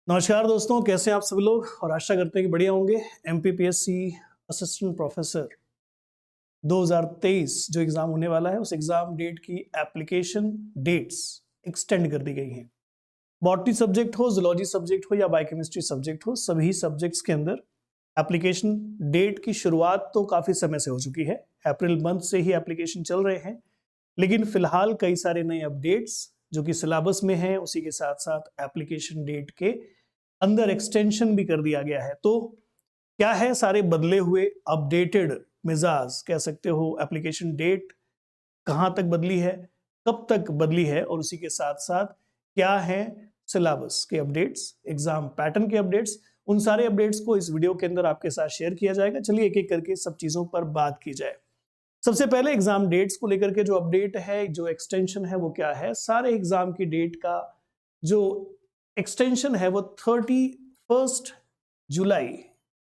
नमस्कार दोस्तों, कैसे हैं आप सभी लोग और आशा करते हैं कि बढ़िया होंगे। एमपीपीएससी असिस्टेंट प्रोफेसर 2023 जो एग्जाम होने वाला है, उस एग्जाम डेट की एप्लीकेशन डेट्स एक्सटेंड कर दी गई हैं। बॉटनी सब्जेक्ट हो, जूलॉजी सब्जेक्ट हो या बायोकेमिस्ट्री सब्जेक्ट हो, सभी सब्जेक्ट्स के अंदर एप्लीकेशन डेट की शुरुआत तो काफी समय से हो चुकी है। अप्रैल मंथ से ही एप्लीकेशन चल रहे हैं, लेकिन फिलहाल कई सारे नए अपडेट्स जो कि सिलेबस में है, उसी के साथ साथ एप्लीकेशन डेट के अंदर एक्सटेंशन भी कर दिया गया है। तो क्या है, सारे बदले हुए अपडेटेड मिजाज कह सकते हो। एप्लीकेशन डेट कहां तक बदली है, कब तक बदली है, और उसी के साथ साथ क्या है सिलेबस के अपडेट्स, एग्जाम पैटर्न के अपडेट्स, उन सारे अपडेट्स को इस वीडियो के अंदर आपके साथ शेयर किया जाएगा। चलिए एक एक करके सब चीजों पर बात की जाए। सबसे पहले एग्जाम डेट्स को लेकर के जो अपडेट है, जो एक्सटेंशन है, वो क्या है। सारे एग्जाम की डेट का जो एक्सटेंशन है वो 31 जुलाई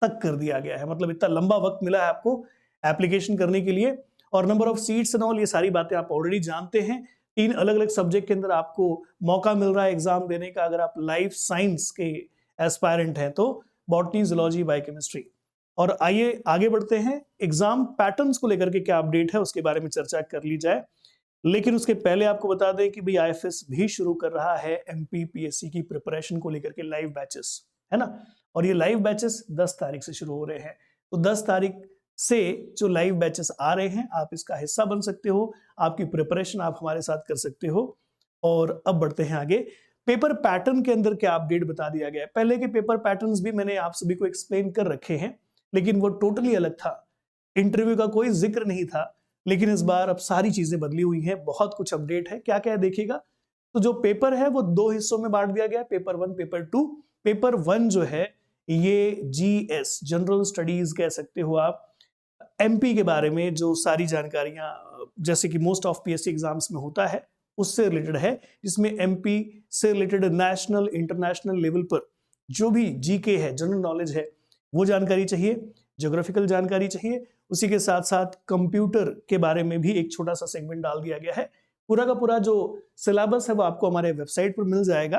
तक कर दिया गया है। मतलब इतना लंबा वक्त मिला है आपको एप्लीकेशन करने के लिए। और number of seats and all, ये सारी बातें आप ऑलरेडी जानते हैं। 3 अलग अलग सब्जेक्ट के अंदर आपको मौका मिल रहा है एग्जाम देने का, अगर आप लाइफ साइंस के एस्पायरेंट हैं तो बॉटनी, जूलॉजी, बायोकेमिस्ट्री। और आइए आगे बढ़ते हैं, एग्जाम पैटर्न्स को लेकर के क्या अपडेट है उसके बारे में चर्चा कर ली जाए। लेकिन उसके पहले आपको बता दें कि भाई आईएफएस भी शुरू कर रहा है एमपीपीएससी की प्रिपरेशन को लेकर के लाइव बैचेस, है ना। और ये लाइव बैचेस 10 तारीख से शुरू हो रहे हैं। तो 10 तारीख से जो लाइव बैचेस आ रहे हैं, आप इसका हिस्सा बन सकते हो, आपकी प्रिपरेशन आप हमारे साथ कर सकते हो। और अब बढ़ते हैं आगे। पेपर पैटर्न के अंदर क्या अपडेट बता दिया गया है। पहले के पेपर पैटर्न्स भी मैंने आप सभी को एक्सप्लेन कर रखे हैं, लेकिन वो टोटली अलग था, इंटरव्यू का कोई जिक्र नहीं था। लेकिन इस बार अब सारी चीजें बदली हुई हैं, बहुत कुछ अपडेट है। क्या क्या है देखिएगा। तो जो पेपर है वो 2 हिस्सों में बांट दिया गया है, पेपर 1, पेपर 2। पेपर 1 जो है ये जीएस, जनरल स्टडीज कह सकते हो आप। एमपी के बारे में जो सारी जानकारियां, जैसे कि मोस्ट ऑफ पीएससी एग्जाम्स में होता है, उससे रिलेटेड है। जिसमें एमपी से रिलेटेड नेशनल इंटरनेशनल लेवल पर जो भी जीके है, जनरल नॉलेज है, वो जानकारी चाहिए, ज्योग्राफिकल जानकारी चाहिए। उसी के साथ साथ कंप्यूटर के बारे में भी एक छोटा सा सेगमेंट डाल दिया गया है। पूरा का पूरा जो सिलेबस है वो आपको हमारे वेबसाइट पर मिल जाएगा।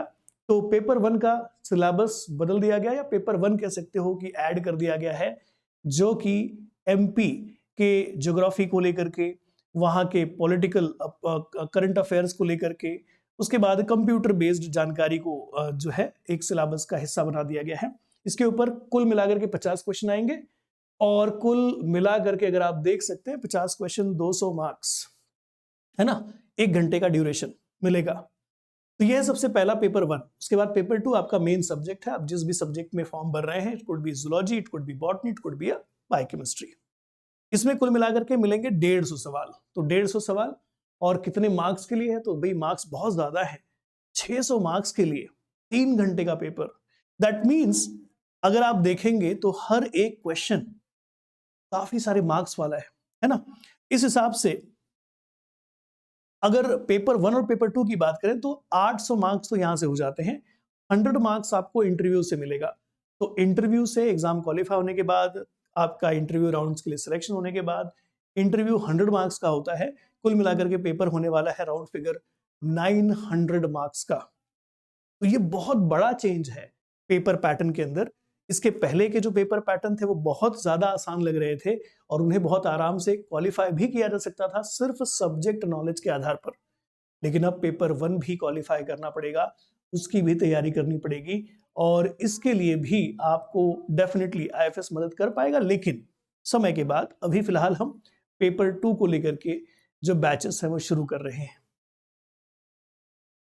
तो पेपर 1 का सिलेबस बदल दिया गया, या पेपर 1 कह सकते हो कि ऐड कर दिया गया है, जो कि एमपी के ज्योग्राफी को लेकर के, वहां के पॉलिटिकल करंट अफेयर्स को लेकर के, उसके बाद कंप्यूटर बेस्ड जानकारी को जो है एक सिलेबस का हिस्सा बना दिया गया है। इसके ऊपर कुल मिलाकर के 50 क्वेश्चन आएंगे, और कुल मिलाकर के अगर आप देख सकते हैं 50 क्वेश्चन 200 मार्क्स, है ना। 1 घंटे का ड्यूरेशन मिलेगा। तो यह है सबसे पहला पेपर 1। उसके बाद पेपर 2 आपका मेन सब्जेक्ट है। आप जिस भी सब्जेक्ट में फॉर्म भर रहे हैं, it could be zoology, it could be botany, it could be biochemistry. इसमें कुल मिलाकर के मिलेंगे 150 सवाल। तो 150 सवाल, और कितने मार्क्स के लिए है, तो भाई मार्क्स बहुत ज्यादा है। 600 मार्क्स के लिए 3 घंटे का पेपर। दैट मीन्स अगर आप देखेंगे तो हर एक क्वेश्चन काफी सारे मार्क्स वाला है ना। इस हिसाब से अगर पेपर 1 और पेपर 2 की बात करें तो 800 मार्क्स तो यहां से हो जाते हैं। 100 मार्क्स आपको इंटरव्यू से मिलेगा। तो इंटरव्यू से एग्जाम क्वालिफाई होने के बाद, आपका इंटरव्यू राउंड्स के लिए सिलेक्शन होने के बाद, इंटरव्यू 100 मार्क्स का होता है। कुल मिलाकर के पेपर होने वाला है राउंड फिगर 900 मार्क्स का। तो ये बहुत बड़ा चेंज है पेपर पैटर्न के अंदर। इसके पहले के जो पेपर पैटर्न थे वो बहुत ज्यादा आसान लग रहे थे, और उन्हें बहुत आराम से क्वालिफाई भी किया जा सकता था सिर्फ सब्जेक्ट नॉलेज के आधार पर। लेकिन अब पेपर 1 भी क्वालिफाई करना पड़ेगा, उसकी भी तैयारी करनी पड़ेगी, और इसके लिए भी आपको डेफिनेटली आईएफएस मदद कर पाएगा, लेकिन समय के बाद। अभी फिलहाल हम पेपर 2 को लेकर के जो बैचेस है वो शुरू कर रहे हैं।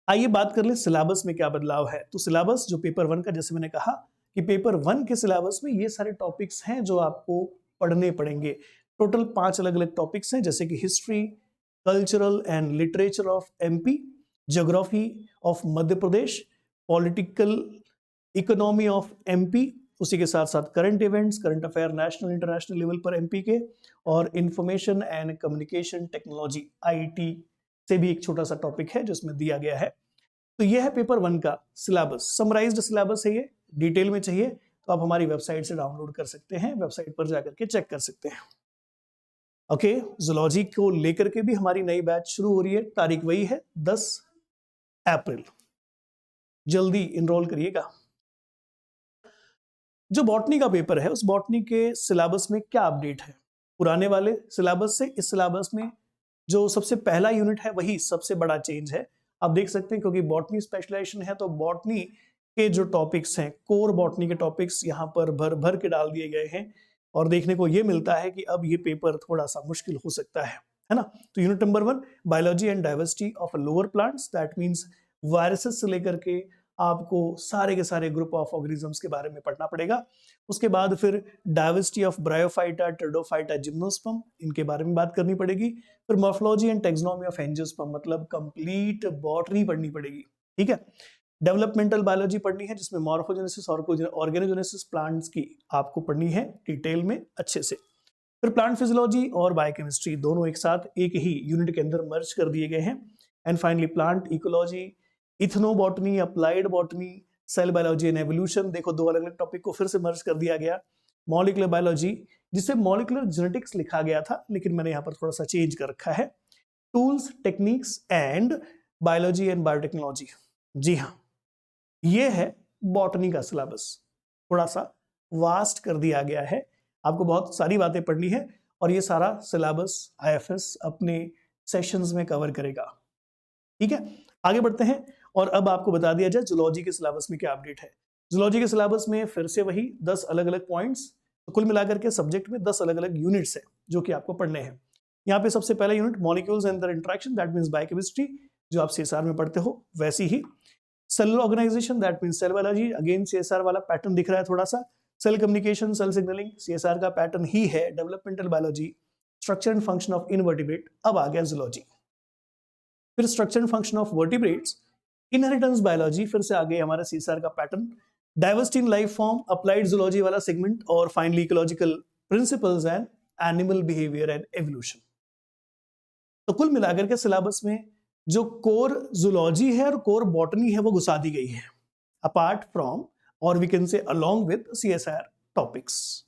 आइए बात कर ले सिलेबस में क्या बदलाव है। तो सिलेबस जो पेपर 1 का, जैसे मैंने कहा कि पेपर 1 के सिलेबस में ये सारे टॉपिक्स हैं जो आपको पढ़ने पड़ेंगे। टोटल 5 अलग अलग टॉपिक्स हैं, जैसे कि history, cultural and literature of MP, geography of Madhya Pradesh, political economy of MP, उसी के साथ साथ current events, current affair national international level पर एमपी के, और information and communication technology IT से भी एक छोटा सा टॉपिक है जिसमें दिया गया है। तो यह है पेपर 1 का सिलेबस। समराइज्ड सिलेबस है ये। डिटेल में चाहिए तो आप हमारी वेबसाइट से डाउनलोड कर सकते हैं, वेबसाइट पर जाकर के चेक कर सकते हैं। ओके, जूलॉजी को लेकर के भी हमारी नई बैच शुरू हो रही है। तारीख वही है 10 अप्रैल। जल्दी इनरोल करिएगा। जो बॉटनी का पेपर है उस बॉटनी के सिलेबस में क्या अपडेट है, पुराने वाले सिलेबस से इस सिलेबस में जो सबसे पहला यूनिट है वही सबसे बड़ा चेंज है। आप देख सकते हैं क्योंकि बॉटनी स्पेशलाइजेशन है तो बॉटनी के जो टॉपिक्स हैं, कोर बॉटनी के टॉपिक्स यहाँ पर भर भर के डाल दिए गए हैं और देखने को ये मिलता है कि अब ये पेपर थोड़ा सा मुश्किल हो सकता है ना। तो unit number 1 biology and diversity of lower plants, that means viruses से लेकर के आपको सारे के सारे ग्रुप ऑफ ऑर्गेनिजम्स के बारे में पढ़ना पड़ेगा। उसके बाद फिर diversity of bryophyta, pteridophyta, gymnosperm, इनके बारे में बात करनी पड़ेगी। फिर morphology and taxonomy of angiosperm, मतलब कंप्लीट बॉटनी पढ़नी पड़ेगी, ठीक है। डेवलपमेंटल बायोलॉजी पढ़नी है जिसमें मॉर्फोजेनेसिस और ऑर्गेनोजेनेसिस प्लांट्स की आपको पढ़नी है डिटेल में अच्छे से। फिर प्लांट फिजियोलॉजी और बायोकेमिस्ट्री दोनों एक साथ एक ही यूनिट के अंदर मर्ज कर दिए गए हैं। And finally plant ecology, ethnobotany, applied botany, cell biology and evolution, देखो दो अलग अलग टॉपिक को फिर से मर्ज कर दिया गया। मॉलिक्यूलर बायोलॉजी जिसे मॉलिक्यूलर जेनेटिक्स लिखा गया था लेकिन मैंने यहाँ पर थोड़ा सा चेंज कर रखा है, tools, techniques and biology and biotechnology. जी हाँ, ये है बॉटनी का सिलेबस, थोड़ा सा वास्ट कर दिया गया है, आपको बहुत सारी बातें पढ़नी है और ये सारा सिलेबस आईएफएस अपने सेशंस में कवर करेगा, ठीक है। आगे बढ़ते हैं और अब आपको बता दिया जाए जूलॉजी के सिलेबस में क्या अपडेट है। जूलॉजी के सिलेबस में फिर से वही 10 अलग अलग पॉइंट्स, तो कुल मिलाकर के सब्जेक्ट में 10 अलग अलग यूनिट्स है जो कि आपको पढ़ने हैं। यहाँ पे सबसे पहला unit molecules and their interaction, that means biochemistry, जो आप सीएसआर में पढ़ते हो वैसी ही। Cellular organization, that means cell biology, again CSR वाला पैटर्न दिख रहा है थोड़ा सा। Cell communication, cell signalling, CSR का पैटर्न ही है। Developmental biology, structure and function of invertebrate, अब आ गया जूलॉजी। फिर structure and function of vertebrates, inheritance biology, फिर से आगे हमारा सीएसआर का pattern. Diversity in life form, applied zoology वाला सेगमेंट, और finally ecological principles and animal behaviour and evolution. तो कुल मिलाकर के सिलेबस में जो कोर जूलॉजी है और कोर बॉटनी है वो घुसा दी गई है, अपार्ट फ्रॉम और we can say along with CSR topics.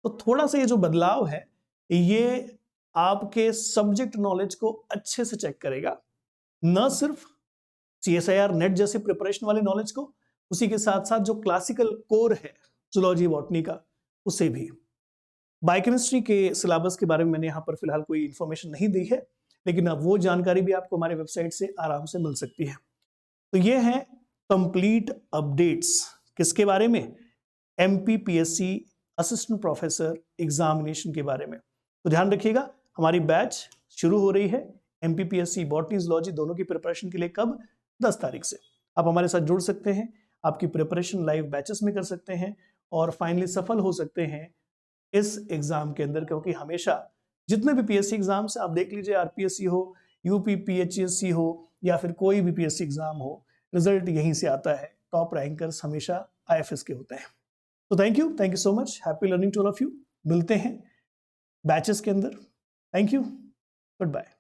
तो थोड़ा सा ये जो बदलाव है ये आपके सब्जेक्ट नॉलेज को अच्छे से चेक करेगा, न सिर्फ सीएसआईआर नेट जैसे प्रिपरेशन वाले नॉलेज को, उसी के साथ साथ जो क्लासिकल कोर है जूलॉजी बॉटनी का उसे भी। बायोकेमिस्ट्री के सिलेबस के बारे में मैंने यहाँ पर फिलहाल कोई इंफॉर्मेशन नहीं दी है, लेकिन अब वो जानकारी भी आपको हमारे वेबसाइट से आराम से मिल सकती है। तो ये है कंप्लीट अपडेट्स किसके बारे में, एमपीपीएससी असिस्टेंट प्रोफेसर एग्जामिनेशन के बारे में। तो ध्यान रखिएगा हमारी बैच शुरू हो रही है एमपीपीएससी बॉटनी जूलॉजी दोनों की प्रिपरेशन के लिए। कब? 10 तारीख से। आप हमारे साथ जुड़ सकते हैं, आपकी प्रिपरेशन लाइव बैचेस में कर सकते हैं और फाइनली सफल हो सकते हैं इस एग्जाम के अंदर, क्योंकि हमेशा जितने भी पीएससी एग्जाम से आप देख लीजिए, आरपीएससी हो, यूपी पीएचएससी हो या फिर कोई भी पीएससी एग्जाम हो, रिजल्ट यहीं से आता है। टॉप रैंकर्स हमेशा आईएफएस के होते हैं। तो thank you so much, happy learning to all of you. मिलते हैं बैचेस के अंदर। Thank you, good bye.